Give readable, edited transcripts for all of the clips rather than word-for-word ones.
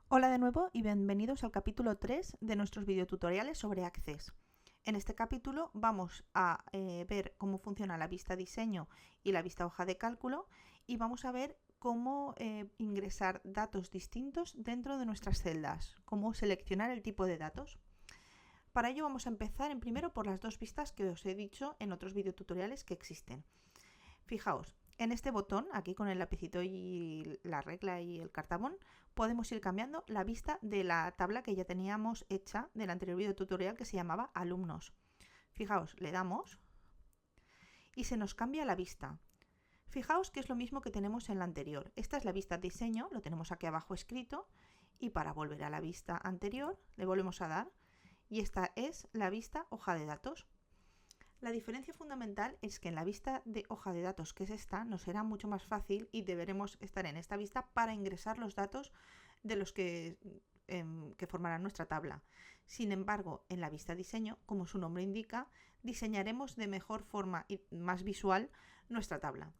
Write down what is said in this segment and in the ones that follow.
Hola de nuevo y bienvenidos al capítulo 3 de nuestros videotutoriales sobre Access. En este capítulo vamos a ver cómo funciona la vista diseño y la vista hoja de cálculo y vamos a ver cómo ingresar datos distintos dentro de nuestras celdas, cómo seleccionar el tipo de datos. Para ello vamos a empezar en primero por las dos vistas que os he dicho en otros videotutoriales que existen. Fijaos, en este botón, aquí con el lapicito y la regla y el cartabón, podemos ir cambiando la vista de la tabla que ya teníamos hecha del anterior video tutorial que se llamaba alumnos. Fijaos, le damos y se nos cambia la vista. Fijaos que es lo mismo que tenemos en la anterior. Esta es la vista diseño, lo tenemos aquí abajo escrito, y para volver a la vista anterior le volvemos a dar y esta es la vista hoja de datos. La diferencia fundamental es que en la vista de hoja de datos, que es esta, nos será mucho más fácil y deberemos estar en esta vista para ingresar los datos de los que formarán nuestra tabla. Sin embargo, en la vista diseño, como su nombre indica, diseñaremos de mejor forma y más visual nuestra tabla.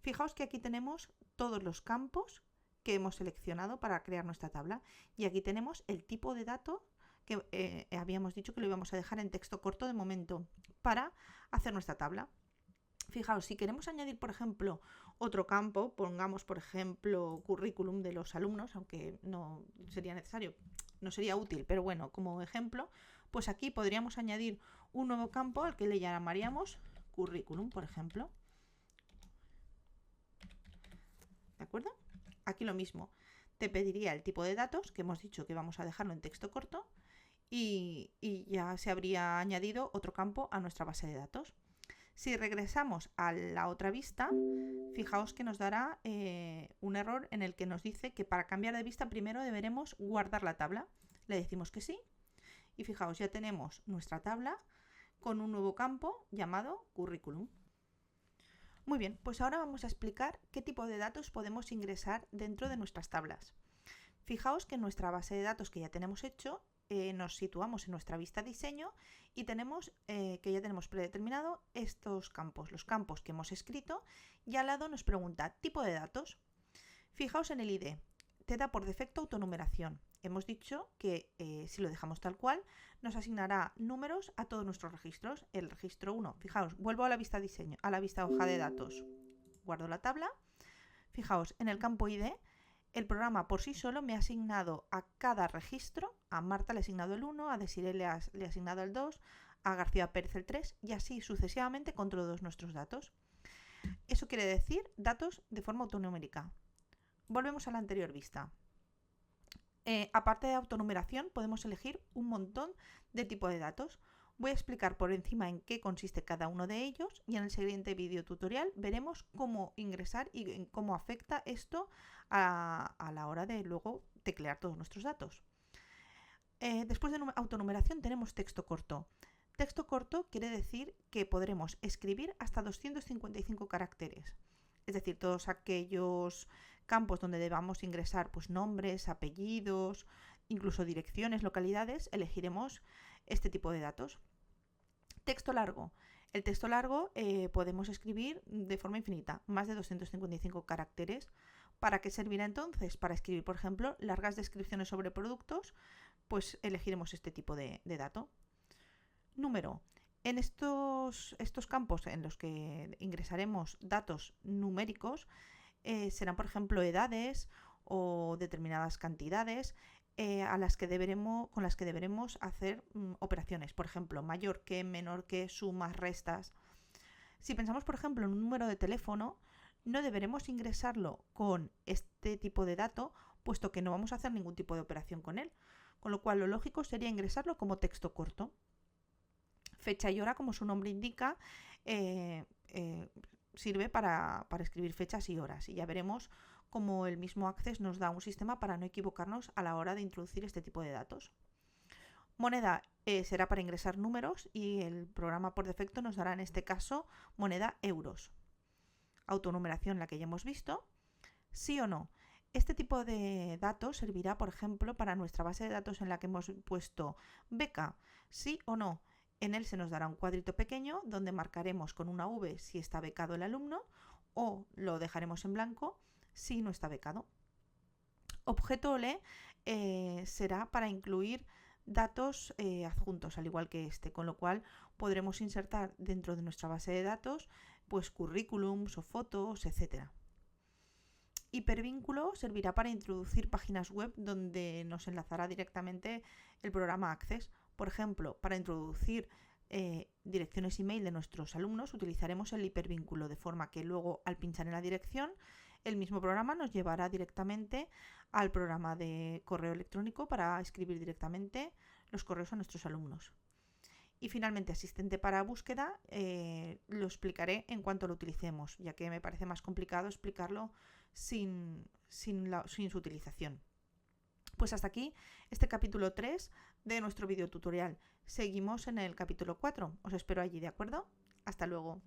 Fijaos que aquí tenemos todos los campos que hemos seleccionado para crear nuestra tabla y aquí tenemos el tipo de dato que habíamos dicho que lo íbamos a dejar en texto corto de momento para hacer nuestra tabla. Fijaos, si queremos añadir, por ejemplo, otro campo, pongamos, por ejemplo, currículum de los alumnos, aunque no sería necesario, no sería útil, pero bueno, como ejemplo, pues aquí podríamos añadir un nuevo campo al que le llamaríamos currículum, por ejemplo. ¿De acuerdo? Aquí lo mismo. Te pediría el tipo de datos, que hemos dicho que vamos a dejarlo en texto corto, y ya se habría añadido otro campo a nuestra base de datos. Si regresamos a la otra vista, fijaos que nos dará un error en el que nos dice que para cambiar de vista primero deberemos guardar la tabla. Le decimos que sí y fijaos, ya tenemos nuestra tabla con un nuevo campo llamado currículum. Muy bien, pues ahora vamos a explicar qué tipo de datos podemos ingresar dentro de nuestras tablas. Fijaos que en nuestra base de datos que ya tenemos hecho, nos situamos en nuestra vista diseño y tenemos que ya tenemos predeterminado estos campos, los campos que hemos escrito, y al lado nos pregunta tipo de datos. Fijaos en el ID, te da por defecto autonumeración. Hemos dicho que si lo dejamos tal cual, nos asignará números a todos nuestros registros. El registro 1, fijaos, vuelvo a la vista diseño, a la vista hoja de datos. Guardo la tabla. Fijaos, en el campo ID, el programa por sí solo me ha asignado a cada registro, a Marta le ha asignado el 1, a Desiree le ha asignado el 2, a García Pérez el 3 y así sucesivamente con todos nuestros datos. Eso quiere decir datos de forma autonumérica. Volvemos a la anterior vista. Aparte de autonumeración, podemos elegir un montón de tipos de datos. Voy a explicar por encima en qué consiste cada uno de ellos y en el siguiente video tutorial veremos cómo ingresar y cómo afecta esto a la hora de luego teclear todos nuestros datos. Después de autonumeración tenemos texto corto. Texto corto quiere decir que podremos escribir hasta 255 caracteres. Es decir, todos aquellos campos donde debamos ingresar pues, nombres, apellidos, incluso direcciones, localidades, elegiremos este tipo de datos. Texto largo. El texto largo podemos escribir de forma infinita, más de 255 caracteres. ¿Para qué servirá entonces? Para escribir, por ejemplo, largas descripciones sobre productos, pues elegiremos este tipo de dato. Número. En estos campos en los que ingresaremos datos numéricos serán, por ejemplo, edades o determinadas cantidades con las que deberemos hacer operaciones. Por ejemplo, mayor que, menor que, sumas, restas. Si pensamos, por ejemplo, en un número de teléfono, no deberemos ingresarlo con este tipo de dato, puesto que no vamos a hacer ningún tipo de operación con él. Con lo cual, lo lógico sería ingresarlo como texto corto. Fecha y hora, como su nombre indica, sirve para escribir fechas y horas. Y ya veremos cómo el mismo Access nos da un sistema para no equivocarnos a la hora de introducir este tipo de datos. Moneda será para ingresar números y el programa por defecto nos dará en este caso moneda euros. Autonumeración, la que ya hemos visto. Sí o no. Este tipo de datos servirá, por ejemplo, para nuestra base de datos en la que hemos puesto beca, sí o no. En él se nos dará un cuadrito pequeño donde marcaremos con una V si está becado el alumno o lo dejaremos en blanco si no está becado. Objeto OLE será para incluir datos adjuntos, al igual que este, con lo cual podremos insertar dentro de nuestra base de datos pues currículums o fotos, etc. Hipervínculo servirá para introducir páginas web donde nos enlazará directamente el programa Access. Por ejemplo, para introducir direcciones email de nuestros alumnos utilizaremos el hipervínculo, de forma que luego al pinchar en la dirección el mismo programa nos llevará directamente al programa de correo electrónico para escribir directamente los correos a nuestros alumnos. Y finalmente, asistente para búsqueda, lo explicaré en cuanto lo utilicemos, ya que me parece más complicado explicarlo sin su utilización. Pues hasta aquí este capítulo 3 de nuestro video tutorial. Seguimos en el capítulo 4. Os espero allí, ¿de acuerdo? Hasta luego.